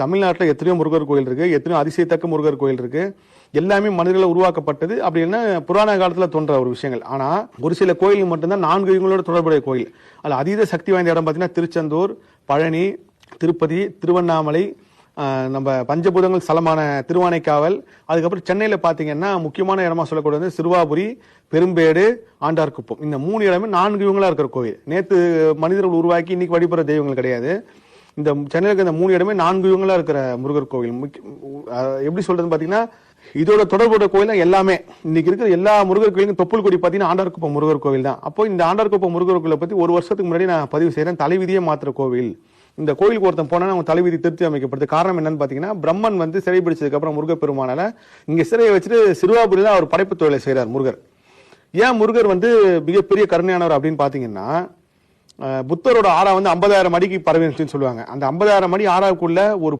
தமிழ்நாட்டில் எத்தனையோ முருகர் கோயில் இருக்கு, எத்தனையோ அதிசயத்தக்க முருகர் கோயில் இருக்கு. எல்லாமே மனிதர்களால் உருவாக்கப்பட்டது. அப்படி என்ன புராண காலத்துல தோன்ற ஒரு விஷயங்கள். ஆனா ஒரு சில கோயில் மட்டும்தான் 4 யுகங்களோட தொடர்புடைய கோயில். அதுல அதீத சக்தி வாய்ந்த இடம் பார்த்தீங்கன்னா திருச்செந்தூர், பழனி, திருப்பதி, திருவண்ணாமலை, நம்ம பஞ்சபூதங்கள் ஸ்தலமான திருவானைக்காவல், அதுக்கப்புறம் சென்னையில பாத்தீங்கன்னா முக்கியமான இடமா சொல்லக்கூடியது சிறுவாபுரி, பெரும்பேடு, ஆண்டார்குப்பம். இந்த 3 இடமே 4 யுகங்களா இருக்கிற கோயில். நேத்து மனிதர்கள் உருவாக்கி இன்னைக்கு வழிபடுற தெய்வங்கள் கிடையாது. இந்த சென்னையில் இருக்க இந்த 3 இடமே 4 யுகங்களா இருக்கிற முருகர் கோவில். எப்படி சொல்றது பாத்தீங்கன்னா இதோட தொடர்புடைய கோயில் எல்லாமே இன்னைக்கு இருக்கிற எல்லா முருகர் கோயிலும் தொப்புள் கொடி பாத்தீங்கன்னா ஆண்டார்குப்பம் முருகர் கோவில் தான். அப்போ இந்த ஆண்டார்குப்பம் முருகர் கோயிலை பத்தி ஒரு வருஷத்துக்கு முன்னாடி நான் பதிவு செய்யறேன். தலைவிதியே மாத்திர கோவில். இந்த கோயிலுக்கு ஒருத்தன் போனா அவங்க தலைவிதி திருத்தி அமைக்கப்படுது. காரணம் என்னன்னு பாத்தீங்கன்னா பிரம்மன் வந்து சிறை பிடிச்சதுக்கு அப்புறம் முருகப்பெருமானால இங்க சிறையை வச்சுட்டு சிறுவாபுரியில அவர் படைப்பு தொழிலை செய்யறார் முருகர். ஏன் முருகர் வந்து மிகப்பெரிய கருணையானவர் அப்படின்னு பாத்தீங்கன்னா புத்தரோட ஆறா வந்து 50,000 அடிக்கு பரவிச்சுன்னு சொல்லுவாங்க. அந்த 50,000 அடி ஆறாவுக்குள்ள ஒரு